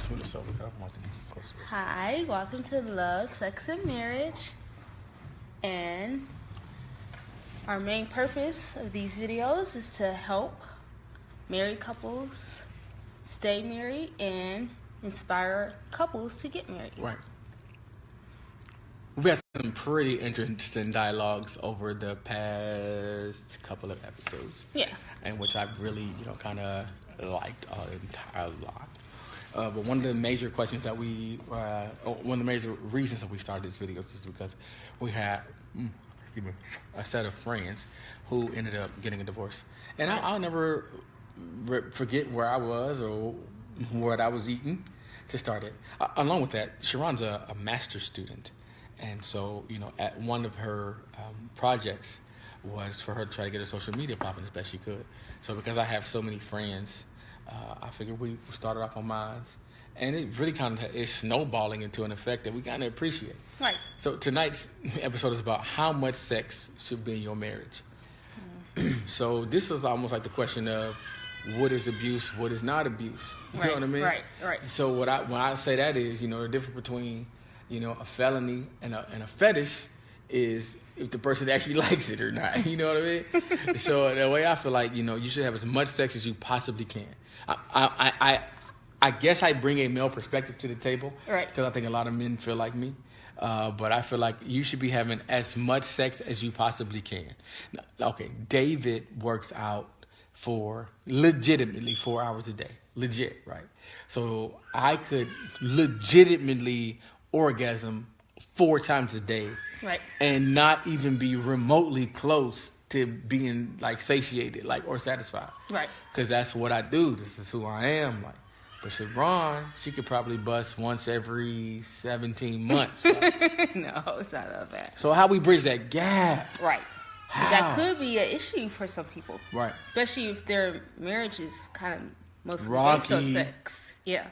smooth this over. I don't want to be close to this. Hi, welcome to Love, Sex, and Marriage. And our main purpose of these videos is to help married couples stay married and inspire couples to get married. Right. We've had some pretty interesting dialogues over the past couple of episodes. Yeah. And which I've really, kind of liked a lot. But one of the major questions that one of the major reasons that we started these videos is because we had a set of friends who ended up getting a divorce. And I'll never forget where I was or what I was eating to start it. Along with that, Sharon's a master's student. And so, at one of her projects was for her to try to get her social media popping as best she could. So because I have so many friends, I figured we started off on mine. And it really kind of is snowballing into an effect that we kind of appreciate. Right. So tonight's episode is about how much sex should be in your marriage. So this is almost like the question of what is abuse, what is not abuse. You know what I mean? Right. So when I say that is, the difference between, a felony and a fetish is if the person actually likes it or not. You know what I mean? So the way I feel like, you should have as much sex as you possibly can. I guess I bring a male perspective to the table. Right. Because I think a lot of men feel like me. But I feel like you should be having as much sex as you possibly can. Okay, David works out for legitimately 4 hours a day. Legit, right? So I could legitimately orgasm 4 times a day. Right. And not even be remotely close to being like satiated, or satisfied. Right. Because that's what I do. This is who I am. But Sharon, she could probably bust once every 17 months. No, it's not that bad. So how we bridge that gap? Right. How? That could be an issue for some people. Right. Especially if their marriage is kind of mostly Rocky. based on sex. Yeah.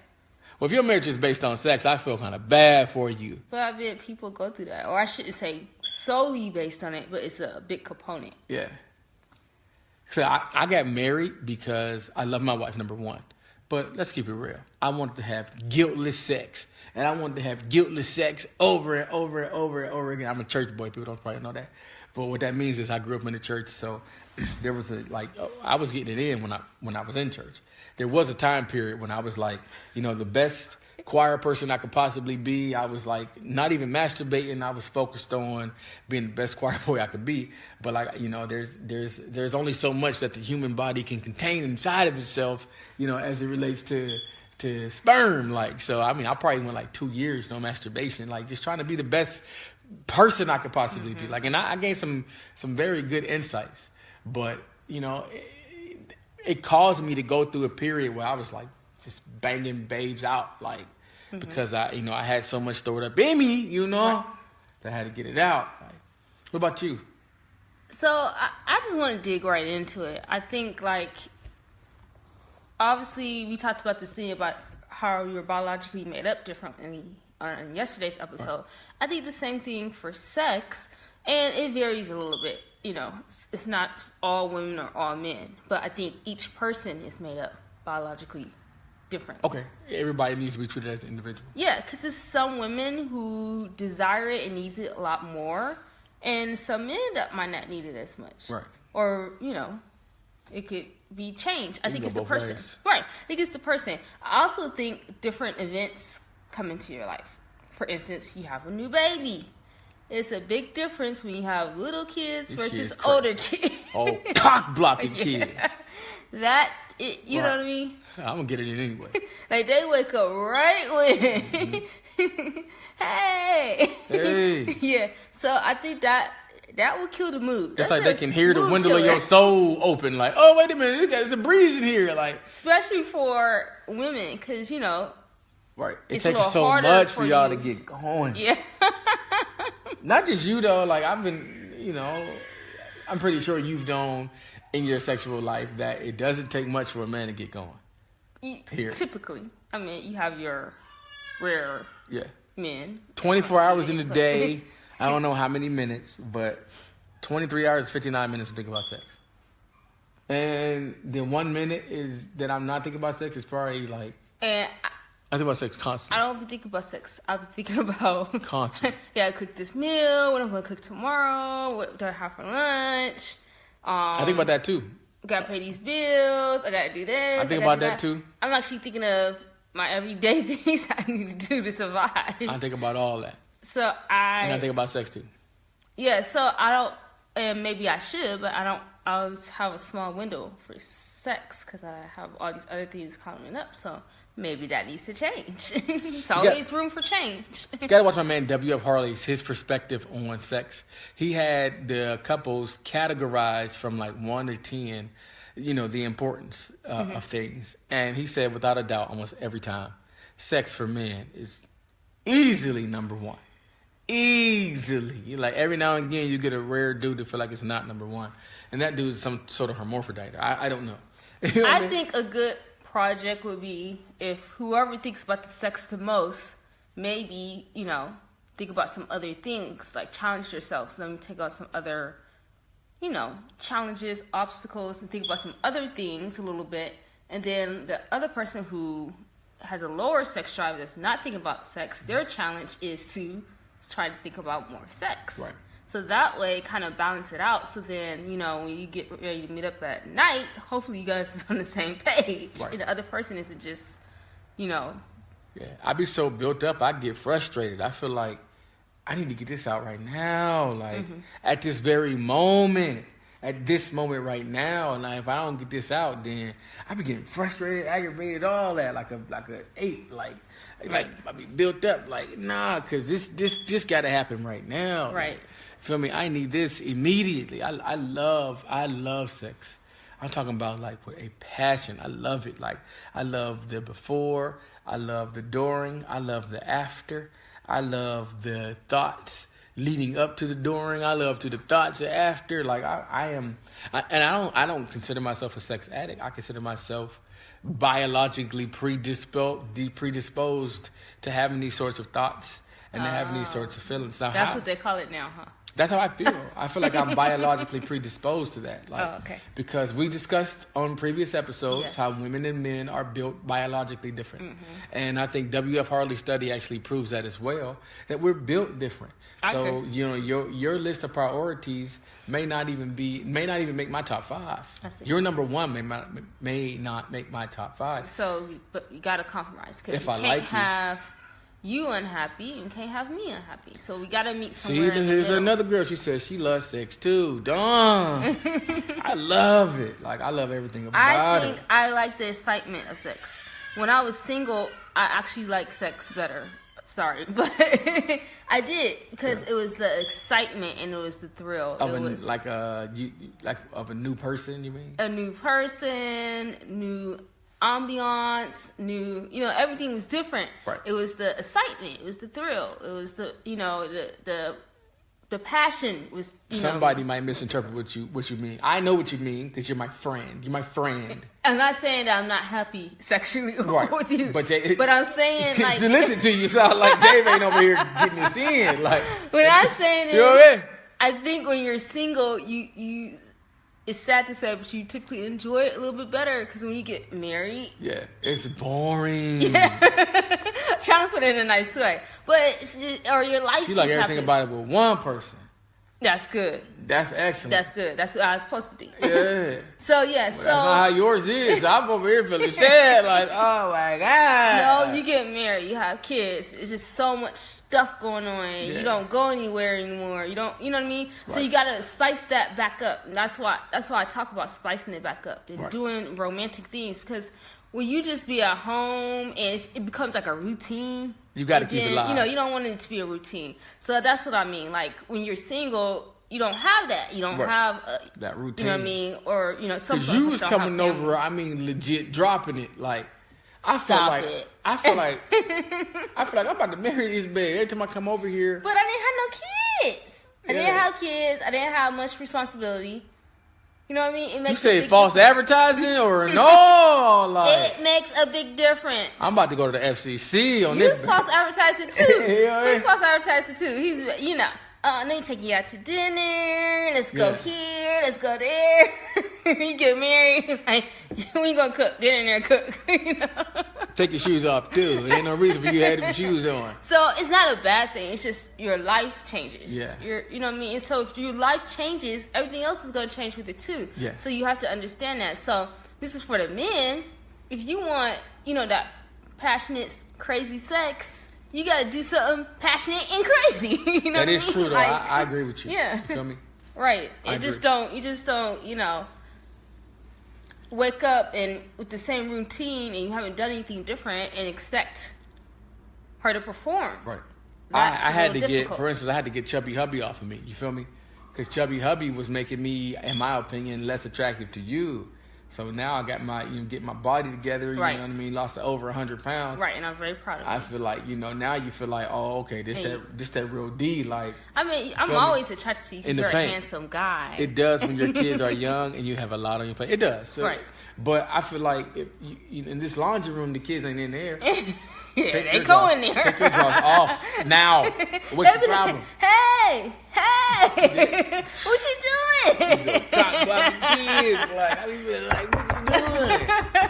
Well, if your marriage is based on sex, I feel kind of bad for you. But I bet people go through that. Or I shouldn't say solely based on it, but it's a big component. Yeah. So I got married because I love my wife, number one. But let's keep it real. I wanted to have guiltless sex. And I wanted to have guiltless sex over and over and over and over again. I'm a church boy. People don't probably know that. But what that means is I grew up in the church. So there was I was getting it in when I was in church. There was a time period when I was the best choir person I could possibly be. I was not even masturbating. I was focused on being the best choir boy I could be. But there's only so much that the human body can contain inside of itself, as it relates to sperm. So I probably went 2 years no masturbation, just trying to be the best person I could possibly be. And I gained some very good insights. But it caused me to go through a period where I was just banging babes out, because I had so much stored up in me, that I had to get it out. What about you? So I just want to dig right into it. I think obviously we talked about this thing about how you're biologically made up differently on yesterday's episode. Right. I think the same thing for sex, and it varies a little bit. It's not all women or all men, but I think each person is made up biologically different. Okay, everybody needs to be treated as an individual. Yeah, because there's some women who desire it and needs it a lot more, and some men that might not need it as much. Right. Or, it could be changed. I think it's the person. Ways. Right. I think it's the person. I also think different events come into your life. For instance, you have a new baby. It's a big difference when you have little kids versus older kids. Oh, cock-blocking kids. You know what I mean? I'm going to get it in anyway. They wake up right when, hey. Yeah. So I think that will kill the mood. It's they can hear the window of your soul open. Oh, wait a minute. There's a breeze in here. Especially for women, because, Right. It takes so much for y'all to get going. Yeah. Not just you, though. I've been, I'm pretty sure you've known in your sexual life that it doesn't take much for a man to get going. Period. Typically. You have your rare men. 24 hours in a day. I don't know how many minutes, but 23 hours, 59 minutes to think about sex. And the 1 minute is that I'm not thinking about sex is probably And I think about sex constantly. I don't be thinking about sex. I'll be thinking about Constantly. yeah, I cook this meal. What I'm gonna cook tomorrow? What do I have for lunch? I think about that too. Gotta pay these bills. I gotta do this. I think about that too. I'm actually thinking of my everyday things I need to do to survive. I think about all that. So And I think about sex too. Yeah, so I don't, and maybe I should, but I don't. I always have a small window for sex because I have all these other things coming up. So maybe that needs to change. It's always room for change. You gotta watch my man W.F. Harley's his perspective on sex. He had the couples categorized from like 1 to 10, you know, the importance of things. And he said, without a doubt, almost every time, sex for men is easily number 1. Easily. Like every now and again, you get a rare dude to feel like it's not number 1. And that dude's some sort of hermaphrodite. I don't know. You know what I mean? think a good project would be if whoever thinks about the sex the most, maybe, you know, think about some other things, like challenge yourself. So let me take out some other, you know, challenges, obstacles, and think about some other things a little bit. And then the other person who has a lower sex drive that's not thinking about sex, their challenge is to try to think about more sex. Right. So that way, kind of balance it out. So then, you know, when you get ready to meet up at night, hopefully you guys is on the same page. Right. And the other person isn't just, you know. Yeah, I be so built up, I get frustrated. I feel like I need to get this out right now, like at this very moment, at this moment right now. And like, if I don't get this out, then I be getting frustrated, aggravated, all that, like a ape, like I be built up, like nah, because this got to happen right now. Right. Feel me? I need this immediately. I love sex. I'm talking about like with a passion. I love it. Like I love the before. I love the during. I love the after. I love the thoughts leading up to the during. I love to the thoughts after. Like I don't consider myself a sex addict. I consider myself biologically predisposed to having these sorts of thoughts and to having these sorts of feelings. Now, That's what they call it now, huh? That's how I feel. I feel like I'm biologically predisposed to that. Like, okay. Because we discussed on previous episodes Yes. how women and men are built biologically different. And I think W.F. Harley's study actually proves that as well, that we're built different. So, you know, your list of priorities may not even make my top 5. I see. Your number 1 may not make my top 5. So, but you got to compromise because If you I can't like you. have you unhappy and can't have me unhappy. So we got to meet See, somewhere in the here's middle. another girl. She says she loves sex too. Dawn. I love it. Like, I love everything about I think it. I like the excitement of sex. When I was single, I actually liked sex better. Sorry, but I did because it was the excitement and it was the thrill. Of It a, was like of a new person, you mean? a new person, new ambiance, new, you know, everything was different. Right. It was the excitement, it was the thrill, it was the, you know, the passion was, you Somebody know. might misinterpret what you mean. I know what you mean because you're my friend. You're my friend. I'm not saying that I'm not happy sexually Right. with you, But I'm saying like to listen to you sound like Dave ain't over here getting this in. Like, what I'm saying is, you know what I mean? I think when you're single, you it's sad to say, but you typically enjoy it a little bit better because when you get married, Yeah, it's boring. trying to put it in a nice way, but it's just, or your life You just like everything happens. about it with one person. That's good. That's excellent. That's good. That's what I was supposed to be. Yeah. So yeah, That's not how yours is. I'm over here feeling sad. Like, oh my God. no, you get married, you have kids. It's just so much stuff going on. Yeah. You don't go anywhere anymore. You don't, you know what I mean? So Right. you gotta spice that back up. And that's why I talk about spicing it back up and Right. doing romantic things because when you just be at home and it becomes like a routine. You gotta and keep it then, live. You know, you don't want it to be a routine. So that's what I mean. Like when you're single, you don't have that. You don't Right. have That routine. You know what I mean? Or you know, some Because you people was don't have coming family. over, I mean, legit dropping it. Like, I feel Stop like it. I'm about to marry this babe. Every time I come over here, But I didn't have no kids. I didn't Yeah. have kids. I didn't have much responsibility. You know what I mean? It makes you say a big false difference. advertising or no? Like, It makes a big difference. I'm about to go to the FCC on You this. was false advertising too. Yeah. He's false advertising too. He's, you know, let me take you out to dinner. Let's go Yeah. here. Let's go there. You get married. Like, we gonna cook dinner and cook. You know. take your shoes off too. There ain't no reason for you to have them shoes on. So it's not a bad thing. It's just your life changes. Yeah. You know what I mean? And so if your life changes, everything else is going to change with it too. Yeah. So you have to understand that. So this is for the men. If you want, that passionate, crazy sex, you got to do something passionate and crazy. You know that what is I mean? true, though. I agree with you. Yeah. You feel me? Right. I You just don't, wake up and with the same routine and you haven't done anything different and expect her to perform. Right. That's I had to difficult. for instance, I had to get Chubby Hubby off of me. You feel me? Because Chubby Hubby was making me, in my opinion, less attractive to you. So now I got get my body together. You Right. know what I mean? Lost over 100 pounds. Right, and I'm very proud of I you. feel like now you feel like, oh, okay, this that real D. Like I mean, I'm feel me? always attracted to you In because the you're a paint. handsome guy. it does when your kids are young and you have a lot on your plate. It does. So, Right. But I feel like if in this laundry room, the kids ain't in there. Yeah, Take they your go drawers- in there. Take your drawers off now. What's They the be problem? Like, hey, what you doing? Cock blocking kids. Like, I be like, what you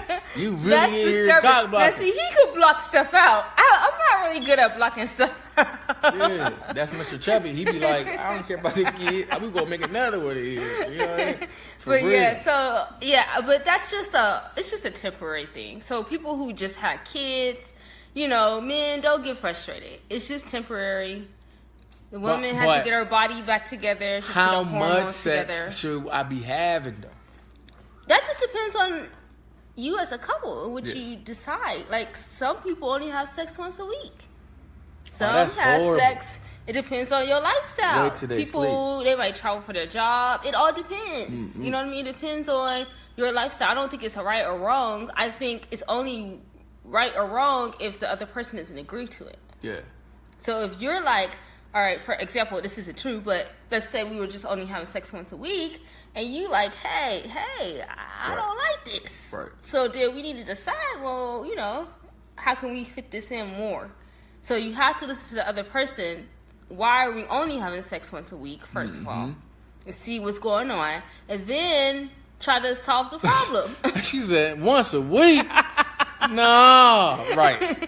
doing? You really That's in here disturbing. cock Now, blocking. see, he could block stuff out. I'm not really good at blocking stuff out. Yeah, that's Mr. Chubby. He be like, I don't care about the kid. We gonna make another one of these. You know what I mean? For But real. but that's it's just a temporary thing. So people who just had kids, men, don't get frustrated. It's just temporary. The woman has but to get her body back together. She has to How get her hormones much sex together. should I be having though? That just depends on you as a couple, what Yeah. you decide. Like some people only have sex once a week. Some that's have horrible. sex. It depends on your lifestyle. Wait till they People they might travel for their job. It all depends. Mm-hmm. You know what I mean? It depends on your lifestyle. I don't think it's a right or wrong. I think it's only right or wrong if the other person doesn't agree to it. Yeah. So if you're like, all right, for example, this isn't true, but let's say we were just only having sex once a week, and you like, hey, I Right. don't like this. Right. So then we need to decide, well, how can we fit this in more? So you have to listen to the other person. Why are we only having sex once a week, first of all, and see what's going on, and then try to solve the problem. She said once a week. No, right.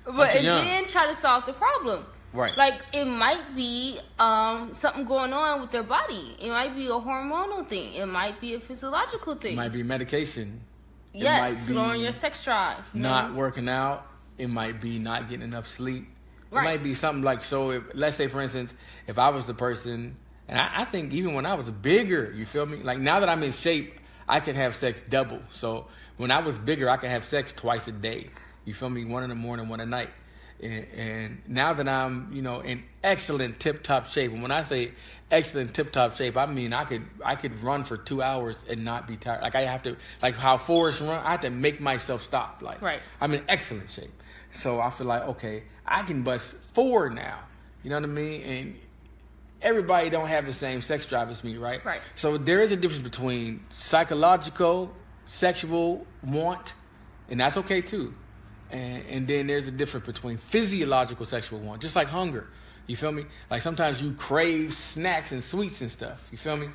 But and young. then try to solve the problem. Right. Like it might be something going on with their body. It might be a hormonal thing. It might be a physiological thing. It might be medication. yes, might be slowing your sex drive. Not working out. It might be not getting enough sleep. It Right. might be something like, so if, let's say for instance, if I was the person, and I think even when I was bigger, you feel me? Like now that I'm in shape, I can have sex double. So when I was bigger, I could have sex twice a day. You feel me? One in the morning, one at night. And now that I'm, in excellent tip-top shape, and when I say excellent tip-top shape, I mean I could run for 2 hours and not be tired. Like I have to, like how Forrest run, I have to make myself stop. Like Right. I'm in excellent shape. So I feel like, okay, I can bust 4 now. You know what I mean? And everybody don't have the same sex drive as me, right? Right. So there is a difference between psychological, sexual want, and that's okay too. And then there's a difference between physiological sexual want, just like hunger. You feel me? Like sometimes you crave snacks and sweets and stuff. You feel me?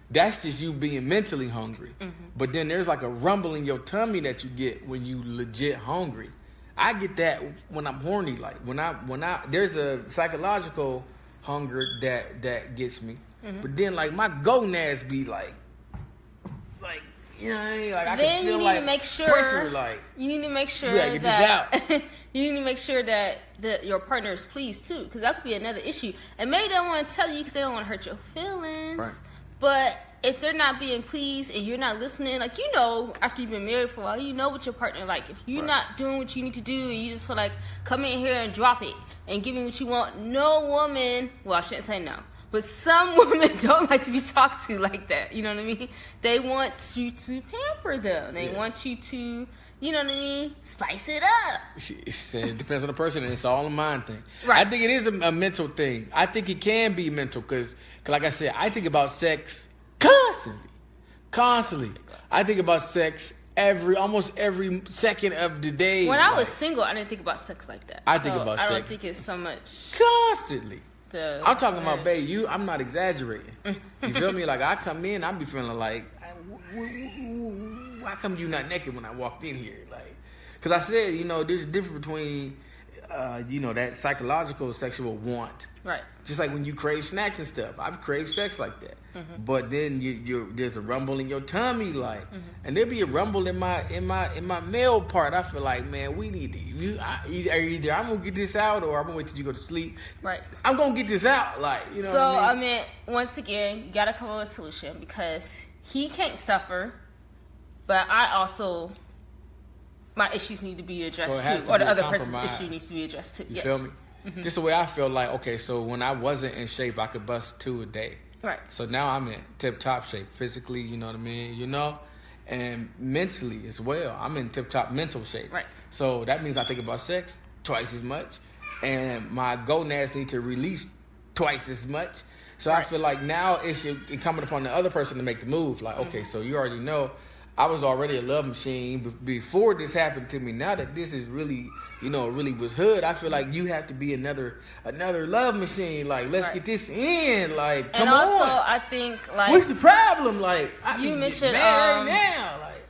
That's just you being mentally hungry. Mm-hmm. But then there's like a rumble in your tummy that you get when you legit hungry. I get that when I'm horny. Like when I there's a psychological hunger that gets me. Mm-hmm. But then like my gonads be like you know what I mean? Like I Then can feel you need like to make sure pressure, like you need to make sure You gotta get this that you need to make sure that your partner is pleased too, because that could be another issue. And maybe they don't want to tell you because they don't want to hurt your feelings. Right. But if they're not being pleased and you're not listening, like after you've been married for a while, you know what your partner like. If you're Right. not doing what you need to do and you just feel like come in here and drop it and give me what you want, no woman. Well, I shouldn't say no. But some women don't like to be talked to like that. You know what I mean? They want you to pamper them. They Yeah. want you to, you know what I mean? Spice it up. she said it depends on the person, and it's all a mind thing. Right. I think it is a mental thing. I think it can be mental because, like I said, I think about sex constantly. I think about sex almost every second of the day. When I like, was single, I didn't think about sex like that. I think about I don't sex. think it's so much. constantly. I'm talking about, urge. babe, I'm not exaggerating. You feel me? Like, I come in, I be feeling like, why come you not naked when I walked in here? Like, Because I said, there's a difference between, that psychological sexual want. Right. Just like when you crave snacks and stuff. I've craved sex like that. But then there's a rumble in your tummy, like, and there'll be a rumble in my male part. I feel like, man, we need to. Either I'm gonna get this out, or I'm gonna wait till you go to sleep. Right. I'm gonna get this out, like, you know. So what I mean? once again, you gotta come up with a solution because he can't suffer, but I also. My issues need to be addressed too, or the other person's issue needs to be addressed too. You feel me? Just the way I feel like, okay, so when I wasn't in shape, I could bust 2 a day. Right. So now I'm in tip-top shape, physically, you know what I mean? And mentally as well. I'm in tip-top mental shape. Right. So that means I think about sex twice as much, and my gonads need to release twice as much. So I feel like now it's incumbent upon the other person to make the move. Like, okay, so you already know I was already a love machine before this happened to me. Now that this is really, really was hood, I feel like you have to be another love machine. Like, let's get this in. Like, come on. And also, I think, like, what's the problem? Like, you mentioned mad right now. Like,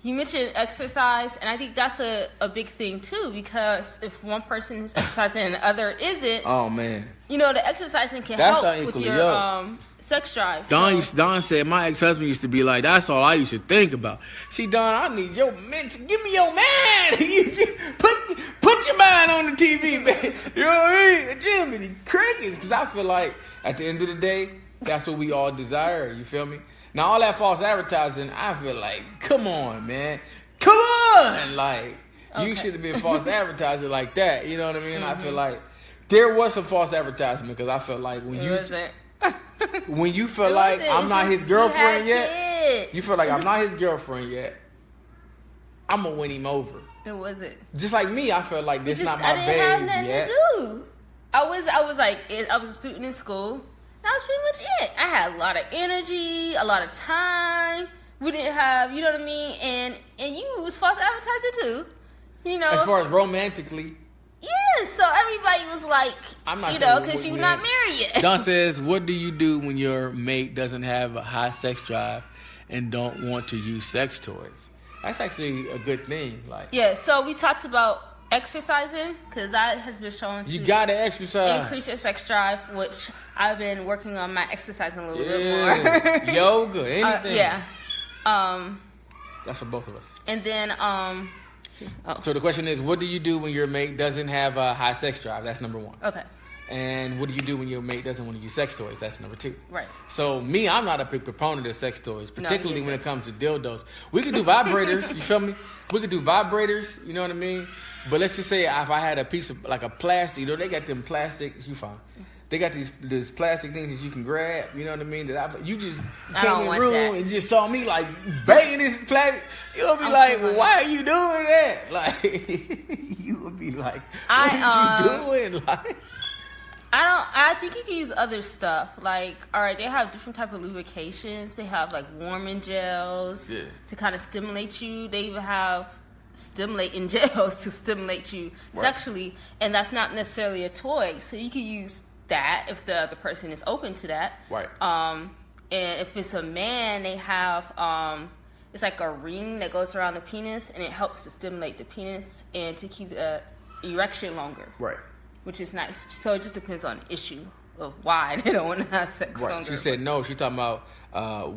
you mentioned exercise, and I think that's a big thing too, because if one person is exercising and the other isn't, oh man, the exercising can help with your sex drive. Don said my ex-husband used to be like, that's all I used to think about. See, Don, I need your man. Give me your man. put your mind on the TV, man. You know what I mean? Jimmy, crickets. Because I feel like at the end of the day, that's what we all desire. You feel me? Now, all that false advertising, I feel like, come on, man. Come on. Like, you should have been false advertising like that. You know what I mean? I feel like there was some false advertisement because I felt like when you feel like I'm not his girlfriend yet, you feel like I'm not his girlfriend yet, I'm going to win him over. It wasn't. Just like me, I felt like this not my babe I didn't have nothing yet. to do. I was a student in school. That was pretty much it. I had a lot of energy, a lot of time. We didn't have, you know what I mean? And you was false advertising too. As far as romantically. Yeah, so everybody was like, I'm not because you're not married yet. Don says, what do you do when your mate doesn't have a high sex drive and don't want to use sex toys? That's actually a good thing. Like, yeah, so we talked about exercising, because that has been shown to you gotta exercise, increase your sex drive, which I've been working on my exercising a little bit more. Yoga, anything. That's for both of us. And then so the question is, what do you do when your mate doesn't have a high sex drive? That's number 1. Okay. And what do you do when your mate doesn't want to use sex toys? That's number 2. Right. So me, I'm not a big proponent of sex toys, particularly when it comes to dildos. We could do vibrators, you feel me? We could do vibrators, you know what I mean? But let's just say if I had a piece of, like a plastic, they got them plastic, you fine. They got these plastic things that you can grab, you know what I mean? You came in the room and just saw me like banging this plastic. You'll be like, well, why are you doing that? Like, you would be like, what are you doing? Like, I think you can use other stuff. Like, all right, they have different type of lubrications. They have like warming gels to kind of stimulate you. They even have stimulating gels to stimulate you sexually, and that's not necessarily a toy. So you can use that if the other person is open to that. Right. And if it's a man, they have it's like a ring that goes around the penis, and it helps to stimulate the penis and to keep the erection longer. Right. Which is nice. So it just depends on the issue of why they don't want to have sex longer. She said no. She's talking about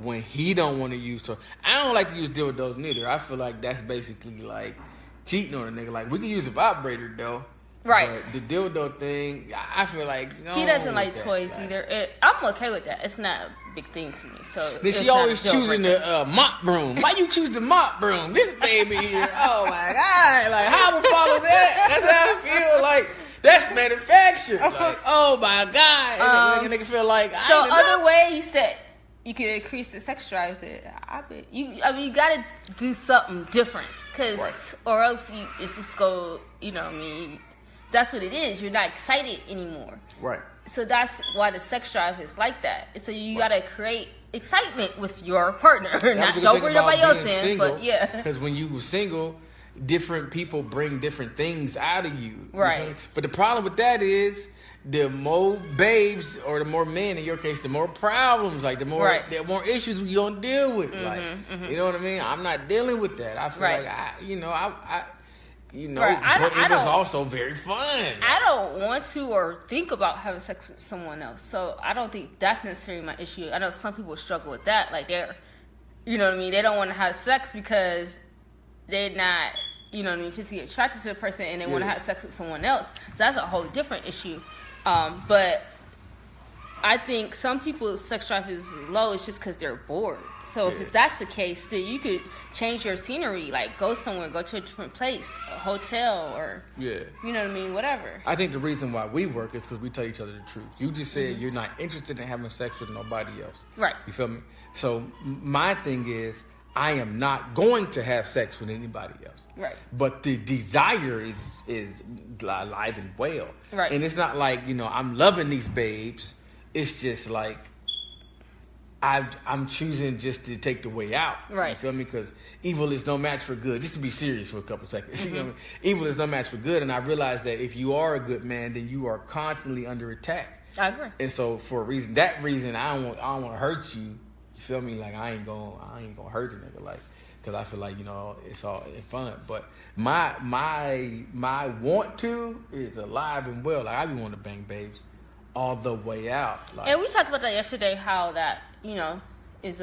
when he don't want to use toys. I don't like to use dildos neither. I feel like that's basically like cheating on a nigga. Like, we can use a vibrator though. Right. But the dildo thing, I feel like he doesn't like toys either. I'm okay with that. It's not a big thing to me. So then she always choosing the mop broom. Why you choose the mop broom? This baby here. Oh my God! Like, how would follow that? That's how I feel. Like, that's manufactured. Like, oh my God! Nigga feel like other ways that you can increase the sex drive. You gotta do something different, or else it's just go. You know what I mean? That's what it is. You're not excited anymore. Right. So that's why the sex drive is like that. So you gotta create excitement with your partner. Don't bring nobody else in. Single, but yeah. Because when you were single, different people bring different things out of you. Right. But the problem with that is the more babes or the more men, in your case, the more problems. Like the more issues you don't deal with. You know what I mean? I'm not dealing with that. I feel like Right. But it was also very fun. I don't want to or think about having sex with someone else. So I don't think that's necessarily my issue. I know some people struggle with that. Like they're, you know what I mean? They don't want to have sex because they're not, you know what I mean, physically attracted to the person and they want to have sex with someone else. So that's a whole different issue. But I think some people's sex drive is low. It's just because they're bored. So if that's the case, then you could change your scenery, like go somewhere, go to a different place, a hotel, or you know what I mean, whatever. I think the reason why we work is because we tell each other the truth. You just said you're not interested in having sex with nobody else. Right. You feel me? So my thing is, I am not going to have sex with anybody else. Right. But the desire is alive and well. Right. And it's not like, I'm loving these babes. It's just like, I'm choosing just to take the way out. Right. You feel me? Because evil is no match for good. Just to be serious for a couple seconds. You know what I mean? Evil is no match for good. And I realize that if you are a good man, then you are constantly under attack. I agree. And so for that reason, I don't want to hurt you. You feel me? Like I ain't gonna hurt a nigga. Like, because I feel like it's all in fun. But my want to is alive and well. Like I be wanting to bang babes all the way out. Like, and we talked about that yesterday. How that is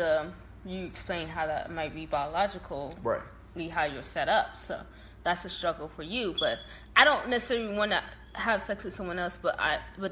you explained how that might be biological, right? How you're set up. So that's a struggle for you. But I don't necessarily want to have sex with someone else. But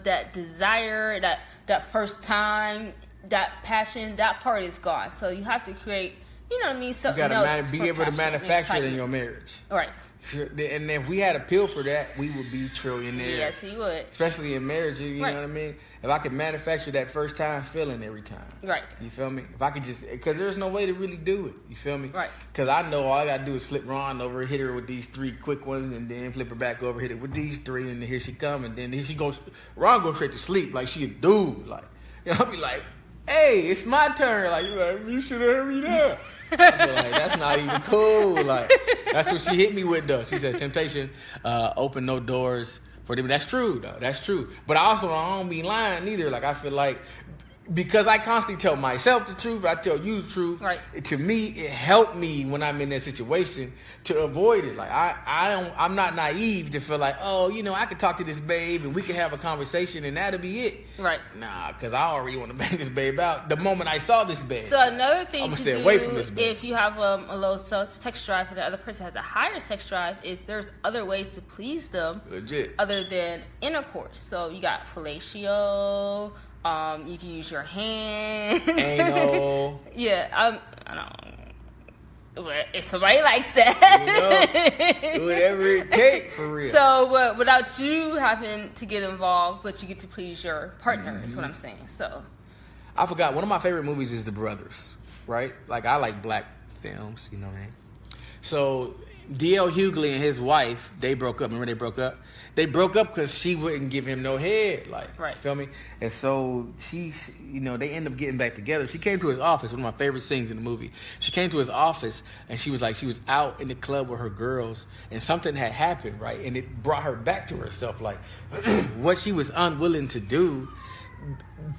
that desire, that first time, that passion, that part is gone. So you have to create, you know what I mean, something else. You gotta be able to manufacture it in your marriage. Right. And if we had a pill for that, we would be trillionaires. Yes, you would. Especially in marriage, you know what I mean? If I could manufacture that first time feeling every time. Right. You feel me? If I could because there's no way to really do it. You feel me? Right. Because I know all I got to do is flip Ron over, hit her with these 3 quick ones, and then flip her back over, hit it with these 3, and then here she come, and then here she goes. Ron goes straight to sleep like she a dude. Like, I'll be like, hey, it's my turn. Like, you should have hurried up. I feel like that's not even cool. Like that's what she hit me with though. She said, "Temptation, open no doors for them." That's true though. That's true. But I don't be lying either. Like I feel like because I constantly tell myself the truth, I tell you the truth. Right. To me, it helped me when I'm in that situation to avoid it. Like I'm not naive to feel like, I could talk to this babe and we can have a conversation and that'll be it. Right. Nah, because I already want to bang this babe out the moment I saw this babe. So another thing to stay do away from this babe. If you have a low sex drive and the other person has a higher sex drive is there's other ways to please them. Legit. Other than intercourse. So you got fellatio. You can use your hands. Anal. Yeah, I don't. But if somebody likes that, do whatever it takes for real. So, without you having to get involved, but you get to please your partner. Is what I'm saying. So, I forgot. One of my favorite movies is The Brothers. Right? Like I like black films. You know what I mean? So D.L. Hughley and his wife, they broke up. Remember they broke up? They broke up because she wouldn't give him no head. Like, right. Feel me? And so they end up getting back together. She came to his office. One of my favorite scenes in the movie. She came to his office and she was out in the club with her girls and something had happened, right? And it brought her back to herself. Like, what she was unwilling to do,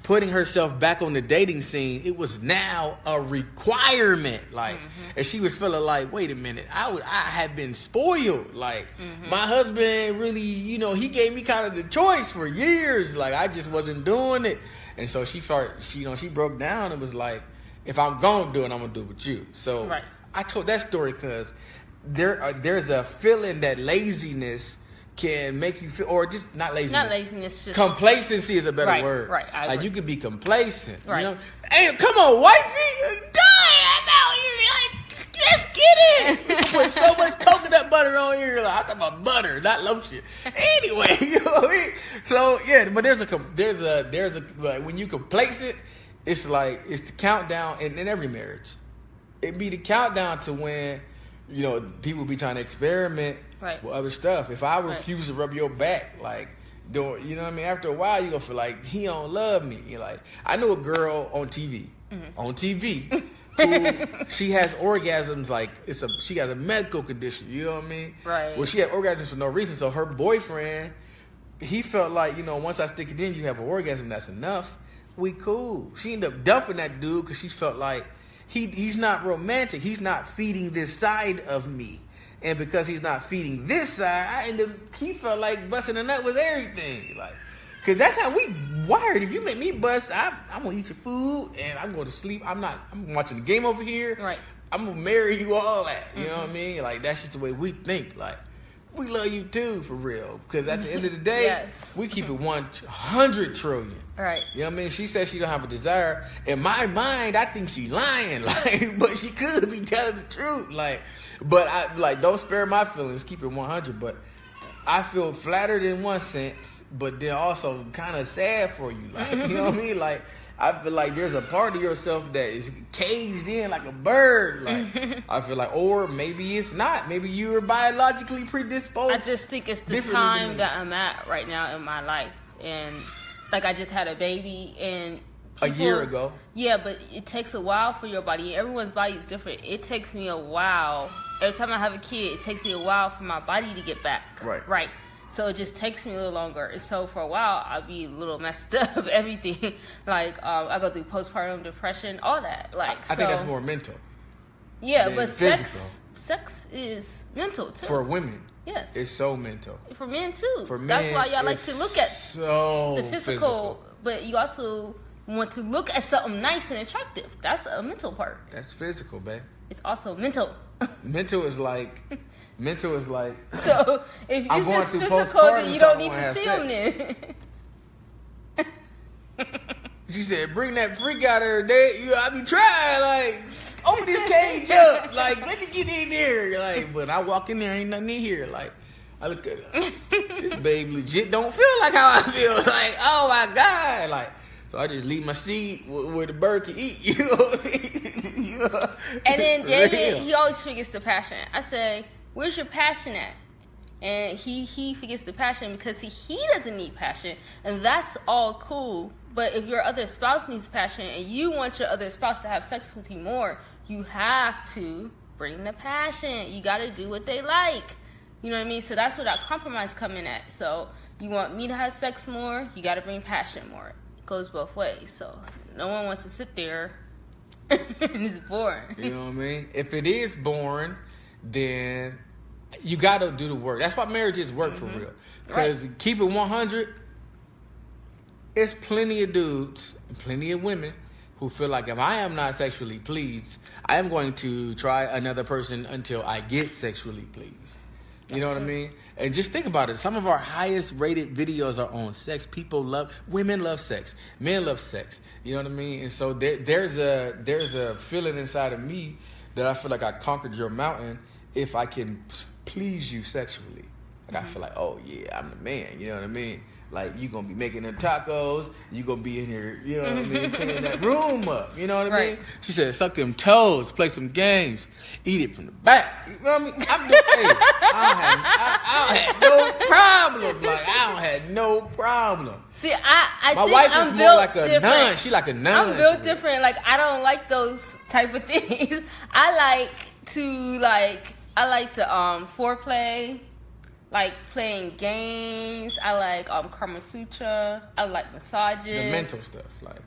putting herself back on the dating scene, it was now a requirement. Like, and she was feeling like, wait a minute, I had been spoiled. Like, my husband really, he gave me kind of the choice for years. Like, I just wasn't doing it. And so she broke down and was like, if I'm going to do it, I'm going to do it with you. So I told that story because there's a feeling that laziness can make you feel, or just not laziness. Not laziness, just complacency is a better word. Right, like you could be complacent. Right. Hey, come on, wifey, I know you're like, let's get it. You put so much coconut butter on here. Like, I thought about butter, not lotion. Anyway, you know what I mean? So yeah, but there's a like, when you complacent, it's the countdown in every marriage. It'd be the countdown to when people be trying to experiment with other stuff. If I refuse to rub your back, like, you know what I mean? After a while, you're going to feel like he don't love me. You're like, I know a girl on TV, who she has orgasms like she has a medical condition. You know what I mean? Right. Well, she had orgasms for no reason. So her boyfriend, he felt like, once I stick it in, you have an orgasm, that's enough. We cool. She ended up dumping that dude because she felt like he's not romantic. He's not feeding this side of me. and because he's not feeding this side, he felt like busting a nut with everything. Like, cause that's how we wired. If you make me bust, I'm gonna eat your food and I'm going to sleep. I'm watching the game over here. Right. I'm gonna marry you all that. You know what I mean? Like, that's just the way we think. Like, we love you too, for real. Because at the end of the day, Yes. we keep it 100 trillion. Right. You know what I mean? She says she don't have a desire. In my mind, I think she lying. Like, but she could be telling the truth. Like, but don't spare my feelings. Keep it 100. But I feel flattered in one sense, but then also kind of sad for you. Like, you know what I mean? Like, I feel like there's a part of yourself that is caged in like a bird. Like, I feel like, or maybe it's not. Maybe you are biologically predisposed. I just think it's the time that I'm at right now in my life. And, like, I just had a baby and a year ago. Yeah, but it takes a while for your body. Everyone's body is different. It takes me a while. Every time I have a kid, it takes me a while for my body to get back. Right. So it just takes me a little longer. And so for a while, I'll be a little messed up, everything. Like, I go through postpartum depression, all that. Like, I think that's more mental. Yeah, but physical. sex is mental, too. For women. Yes. It's so mental. For men, too. For men, that's why y'all like to look at so the physical, but you also want to look at something nice and attractive. That's a mental part. That's physical, babe. It's also mental. Mental is like... So if it's just physical, then you don't need to see them then. She said, "Bring that freak out every day." I be trying, like, open this cage up, like, let me get in there, like. But I walk in there, ain't nothing in here, like. I look at her. This babe legit don't feel like how I feel, like, oh my god, like. So I just leave my seat where the bird can eat, you know what I mean? And then David, he always forgets the passion. I say, where's your passion at? And he forgets the passion because he doesn't need passion. And that's all cool. But if your other spouse needs passion and you want your other spouse to have sex with you more, you have to bring the passion. You got to do what they like. You know what I mean? So that's where that compromise come in at. So you want me to have sex more, you got to bring passion more. It goes both ways. So no one wants to sit there and it's boring. You know what I mean? If it is boring, then you got to do the work. That's why marriages work for real. Because keep it 100, it's plenty of dudes and plenty of women who feel like if I am not sexually pleased, I am going to try another person until I get sexually pleased. You know what I mean? And just think about it. Some of our highest rated videos are on sex. Women love sex. Men love sex. You know what I mean? And so there's a feeling inside of me that I feel like I conquered your mountain if I can please you sexually. Like I feel like, oh yeah, I'm the man. You know what I mean? Like, you going to be making them tacos. You going to be in here, you know what I mean, cleaning that room up. You know what I mean? She said, suck them toes, play some games, eat it from the back. You know what I mean? I'm just, I don't have no problem. Like, I don't have no problem. See, I My think wife I'm is more built like a different. nun. She like a nun. I'm built different. Like, I don't like those type of things. I like to foreplay. Like playing games. I like Kama Sutra. I like massages. The mental stuff, like.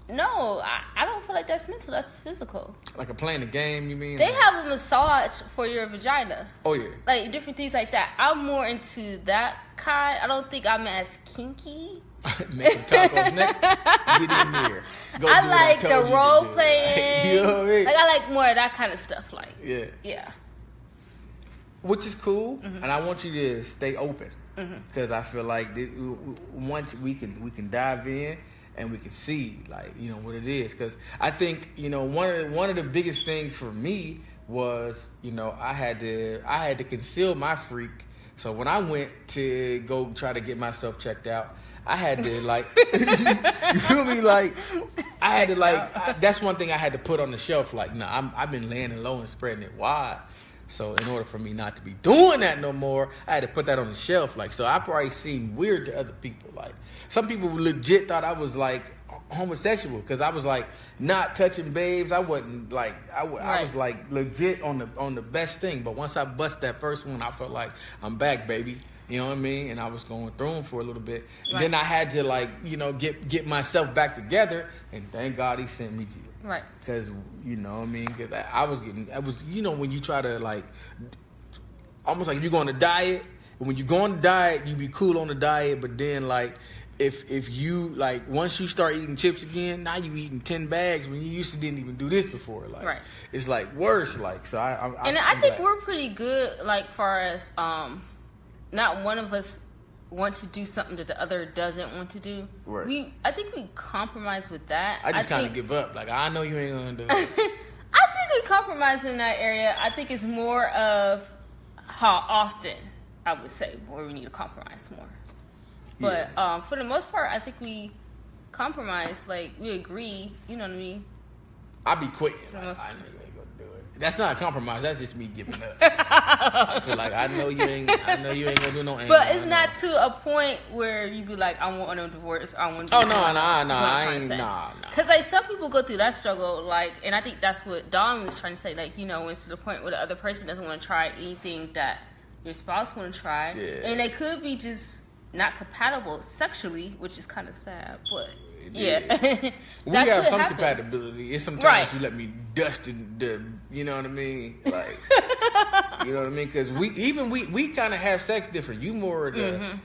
No, I don't feel like that's mental. That's physical. Like playing a game, you mean? They have a massage for your vagina. Oh yeah. Like different things like that. I'm more into that kind. I don't think I'm as kinky. Make some tacos next. Get in there. I like the role playing. You know what I mean? Like I like more of that kind of stuff. Like yeah. Which is cool, and I want you to stay open because I feel like once we can dive in and we can see like what it is. Because I think one of the biggest things for me was I had to conceal my freak. So when I went to go try to get myself checked out, I had to like you feel me, like I had to like that's one thing I had to put on the shelf. Like I've been laying low and spreading it wide. So in order for me not to be doing that no more, I had to put that on the shelf. Like, so I probably seemed weird to other people. Like, some people legit thought I was like homosexual because I was like not touching babes. I wasn't like I was like legit on the best thing. But once I bust that first one, I felt like I'm back, baby. You know what I mean? And I was going through them for a little bit. And then I had to like get myself back together. And thank God he sent me to you. Right. Because, what I mean? Because I was when you try to, like, almost like if you go on a diet, and when you go on a diet, you be cool on the diet, but then like if you like once you start eating chips again, now you eating 10 bags when you used to didn't even do this before. Like Right. it's like worse. Like so I think we're pretty good like far as not one of us want to do something that the other doesn't want to do. Right. I think we compromise with that. I just kind of give up. Like I know you ain't gonna do it. I think we compromise in that area. I think it's more of how often I would say where we need to compromise more. But for the most part, I think we compromise. Like we agree. You know what I mean? I be quitting. Like, I know you ain't gonna do it. That's not a compromise. That's just me giving up. I feel like I know you ain't gonna do no. But it's not to a point where you be like, I want a divorce. I want. Oh no, I ain't nah. Because like some people go through that struggle, like, and I think that's what Dawn was trying to say. Like, you know, it's to the point where the other person doesn't want to try anything that your spouse want to try, and they could be just not compatible sexually, which is kind of sad, but we have some compatibility. It's sometimes you let me dust the, you know what I mean? Like, you know what I mean? Because we kind of have sex different. You more of the.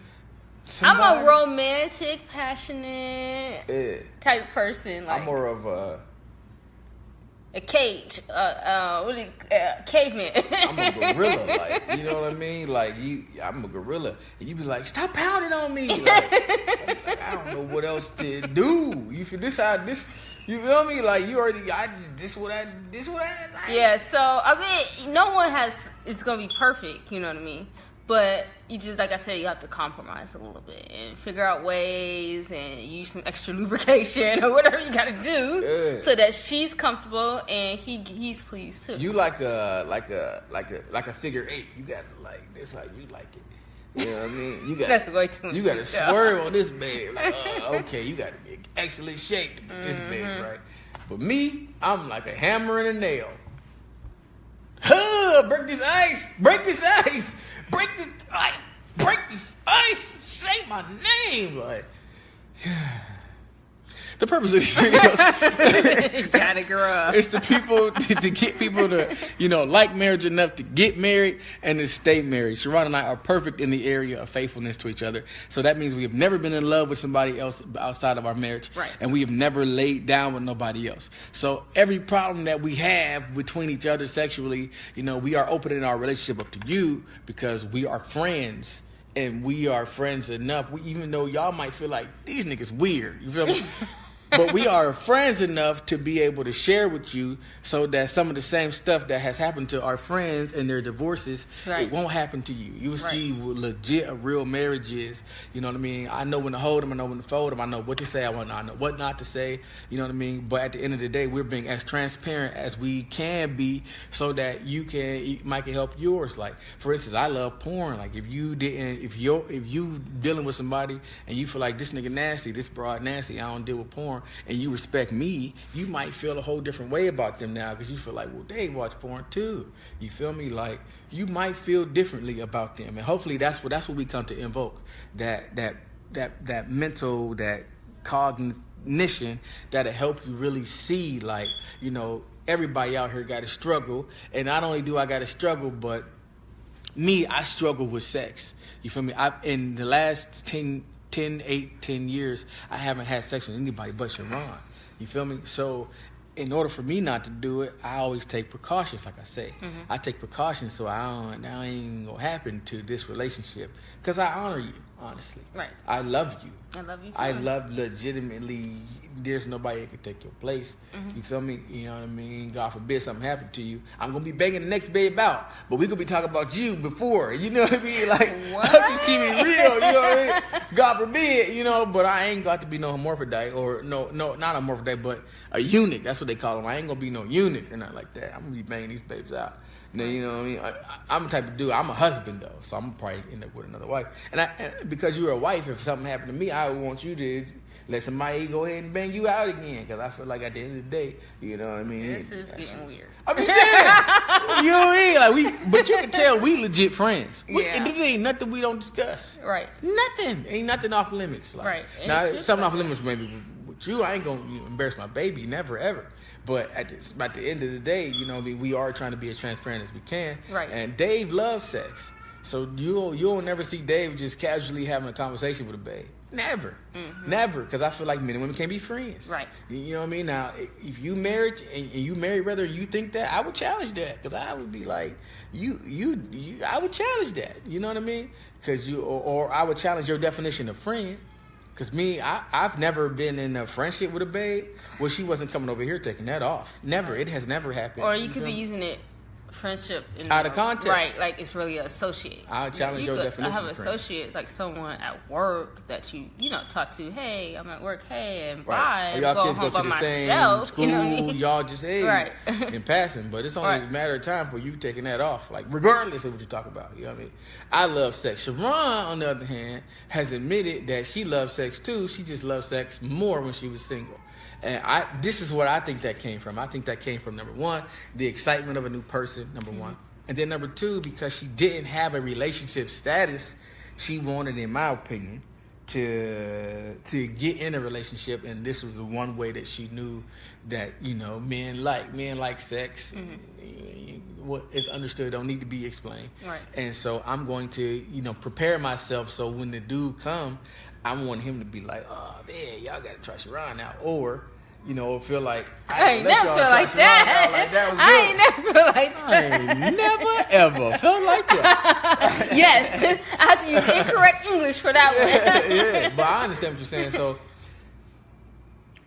I'm a romantic, passionate type person. Like I'm more of a cage, caveman. I'm a gorilla, like, you know what I mean? Like I'm a gorilla, and you be like, stop pounding on me. Like, I don't know what else to do. You feel this? You feel me? Like you already, this what I like. Yeah. So I mean, no one is gonna be perfect. You know what I mean? But you just, like I said, you have to compromise a little bit and figure out ways and use some extra lubrication or whatever you gotta do so that she's comfortable and he's pleased too. You like a figure 8. You got to like this how you like it. You know what I mean? You got that's way too much. You got to swerve on this bed. Like, okay, you got to be in excellent shape to get this bed right. But me, I'm like a hammer and a nail. Break this ice. Break this ice. Break this ice. Break this ice. Say my name. Like, the purpose of these videos gotta grow up. It's to get people to, like marriage enough to get married and to stay married. Sharon and I are perfect in the area of faithfulness to each other. So that means we have never been in love with somebody else outside of our marriage. Right. And we have never laid down with nobody else. So every problem that we have between each other sexually, we are opening our relationship up to you because we are friends. And we are friends enough. Even though y'all might feel like these niggas weird. You feel me? But we are friends enough to be able to share with you so that some of the same stuff that has happened to our friends and their divorces, it won't happen to you. You will see what legit a real marriage is. You know what I mean? I know when to hold them. I know when to fold them. I know what to say. I know what not to say. You know what I mean? But at the end of the day, we're being as transparent as we can be so that Mike can help yours. Like, for instance, I love porn. Like, if you dealing with somebody and you feel like this nigga nasty, this broad nasty, I don't deal with porn, and you respect me, you might feel a whole different way about them now because you feel like, well, they watch porn too. You feel me? Like, you might feel differently about them, and hopefully that's what we come to invoke, that mental, that cognition that'll help you really see, like, everybody out here got to struggle, and not only do I got to struggle, but me, I struggle with sex. You feel me? In the last 10 years, I haven't had sex with anybody but Sharon. You feel me? So in order for me not to do it, I always take precautions, like I say. Mm-hmm. I take precautions so I ain't going to happen to this relationship. Because I honor you, honestly. Right. I love you. I love you too. I love legitimately, there's nobody that can take your place. Mm-hmm. You feel me? You know what I mean? God forbid something happened to you. I'm going to be begging the next babe out. But we're going to be talking about you before. You know what I mean? Like, what? I'm just keeping it real. You know what I mean? God forbid, but I ain't got to be no hermaphrodite or no, not a hermaphrodite, but a eunuch. That's what they call them. I ain't going to be no eunuch or nothing like that. I'm going to be banging these babes out. You know what I mean? I'm the type of dude. I'm a husband though, so I'm probably end up with another wife. And because you're a wife, if something happened to me, I would want you to let somebody go ahead and bang you out again. Because I feel like at the end of the day, you know what I mean? This is getting weird. I'm just saying. You know what I mean? But you can tell we legit friends. It ain't nothing we don't discuss. Right. Nothing. Ain't nothing off limits. Like, right. Now, something off limits maybe with you. I ain't gonna embarrass my baby. Never ever. But at the end of the day, you know what I mean, we are trying to be as transparent as we can. Right. And Dave loves sex. So you'll never see Dave just casually having a conversation with a babe. Never. Mm-hmm. Never. Because I feel like men and women can't be friends. Right. You know what I mean? Now, if you married and you married whether you think that, I would challenge that. Because I would be like, I would challenge that. You know what I mean? Because or I would challenge your definition of friend. Because I've never been in a friendship with a babe where she wasn't coming over here taking that off. Never. It has never happened. Or you could be using it friendship out of context, right? Like it's really an associate. I'll challenge your definition. I have of friend. associates like someone at work that you talk to. Hey, I'm at work. Hey, and right. bye. Y'all go kids home go to by the myself. same school. You know what I mean? Y'all just right. in passing, but it's only right. a matter of time for you taking that off. Like regardless of what you talk about, you know what I mean? I love sex. Sharon, on the other hand, has admitted that she loves sex too. She just loves sex more when she was single. And this is what I think that came from. I think that came from, number one, the excitement of a new person, number one. And then number two, because she didn't have a relationship status, she wanted, in my opinion, to get in a relationship. And this was the one way that she knew that, you know, men like sex. What is understood don't need to be explained. Right. And so I'm going to, you know, prepare myself so when the dude come, I want him to be like, oh man, y'all gotta try Sharon out, or you know, feel like I ain't never feel like that. Like, that was I ain't never feel like that. I ain't never ever felt like that. Yes, I have to use incorrect English for that one. Yeah, but I understand what you're saying. So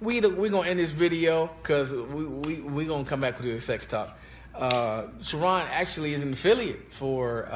we gonna end this video because we gonna come back with the sex talk. Sharon actually is an affiliate for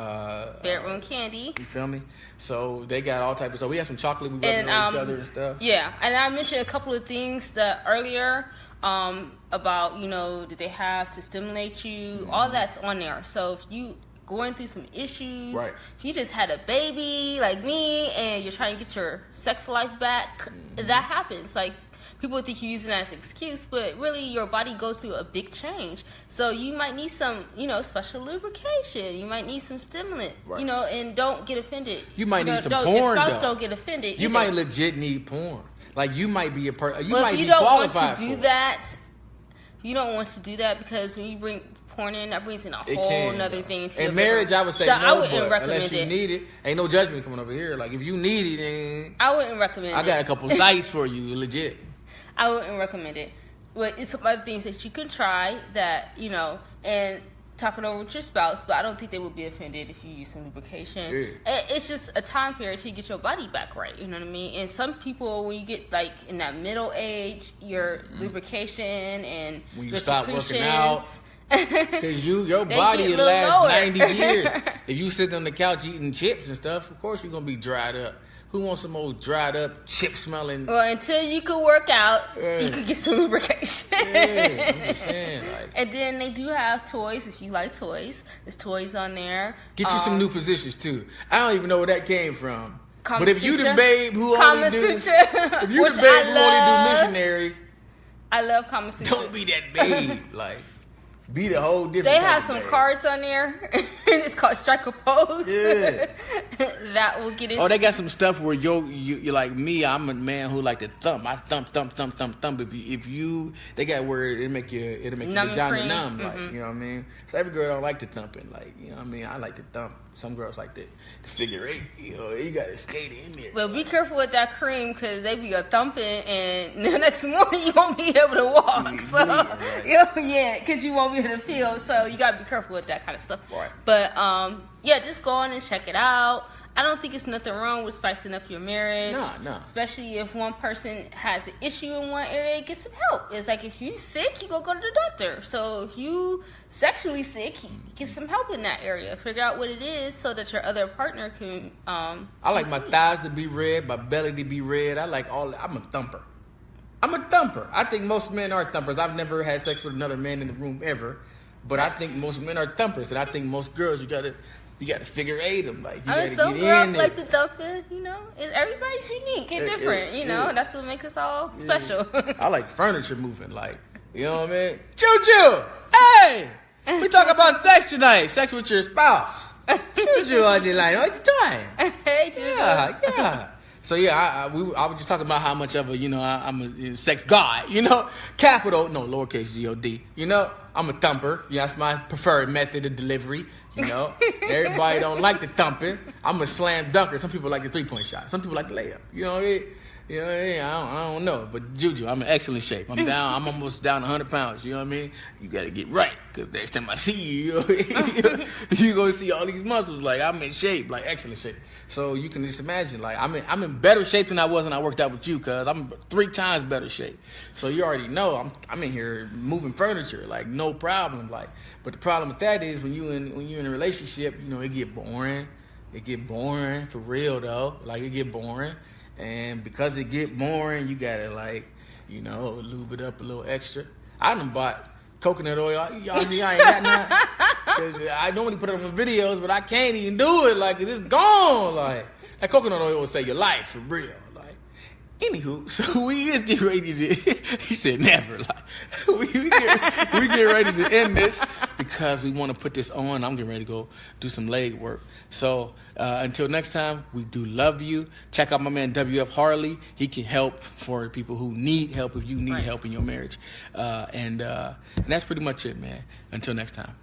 Bedroom Candy. You feel me? So they got all types of stuff. We have some chocolate we rubbing on each other and stuff. Yeah, and I mentioned a couple of things that earlier about, you know, did they have to stimulate you? All that's on there. So if you going through some issues, right. if you just had a baby like me and you're trying to get your sex life back, that happens. Like, people think you're using that as an excuse, but really your body goes through a big change. So you might need some, you know, special lubrication. You might need some stimulant, right. You know, and don't get offended. You might need some porn, your spouse don't get offended. You might legit need porn. Like, you might be a person. You might be qualified. If you don't want to do that, because when you bring porn in, that brings in a whole nother thing into your marriage. I would say so no, I wouldn't recommend unless you need it. Ain't no judgment coming over here. Like, if you need it, then I wouldn't recommend it. I got a couple sites for you, legit. I wouldn't recommend it. But it's some other things that you can try that, you know, and talk it over with your spouse, but I don't think they would be offended if you use some lubrication. Yeah. It's just a time period to get your body back right, you know what I mean? And some people, when you get, like, in that middle age, your lubrication and when you your stop secretions... working out, because your body will last 90 years. If you sit on the couch eating chips and stuff, of course you're going to be dried up. Who wants some old dried up, chip smelling? Well, until you could work out, you could get some lubrication. Yeah, I'm just saying, like. And then they do have toys if you like toys. There's toys on there. Get you some new positions too. I don't even know where that came from. Kama but if you the babe who only do, if you the babe who only do missionary, I love Kama Sutra. Don't be that babe. Like, be the whole different. They have some cards on there, and it's called Strike a Pose. Yeah. That will get it. Oh, they got some stuff where you're like me. I'm a man who like to thump. I thump. If you, they got where it'll make your vagina numb. Like, you know what I mean? So every girl don't like the thumping. Like, you know what I mean? I like to thump. Some girls like the figure eight. You know, you got to skate in there. Well, be careful with that cream because they be a thumping, and the next morning you won't be able to walk. Yeah, because you won't be able to feel. So you got to be careful with that kind of stuff. Right. But yeah, just go on and check it out. I don't think it's nothing wrong with spicing up your marriage. No. Especially if one person has an issue in one area, get some help. It's like if you sick, you go to the doctor. So if you sexually sick, get some help in that area. Figure out what it is so that your other partner can. I like my thighs to be red, my belly to be red. I like all. I'm a thumper. I think most men are thumpers. I've never had sex with another man in the room ever, but I think most men are thumpers, and I think most girls you gotta figure eight them. Like, some girls like to thump it, you know. Everybody's unique and different, you know. That's what makes us all special. I like furniture moving, like, you know what I mean? Choo-choo! Hey! We talk about sex tonight. Sex with your spouse. Choo-choo, what you doing? Hey, Choo-choo. Yeah. So yeah, I was just talking about how much of a, I'm a sex god, capital, no, lowercase G-O-D, I'm a thumper. Yeah, that's my preferred method of delivery, Everybody don't like the thumping. I'm a slam dunker. Some people like the 3-point shot. Some people like the layup. I don't know. But Juju, I'm in excellent shape. I'm almost down 100 pounds. You know what I mean? You got to get right. Because next time I see you, you're going to see all these muscles. Like, I'm in shape, like excellent shape. So you can just imagine, like, I'm in better shape than I was when I worked out with you, cuz I'm 3 times better shape. So you already know I'm in here moving furniture, like, no problem. Like, but the problem with that is when you're in a relationship, it get boring. It get boring for real though. Like, it get boring. And because it get boring, you gotta lube it up a little extra. I done bought coconut oil. Y'all see, I ain't got none. 'Cause I normally put it on the videos, but I can't even do it. Like, it's gone. Like, that coconut oil will save your life for real. Like, anywho, so we is getting ready to. He said never. Like, we get ready to end this because we want to put this on. I'm getting ready to go do some leg work. So until next time, we do love you. Check out my man WF Harley. He can help for people who need help if you need help in your marriage. And that's pretty much it, man. Until next time.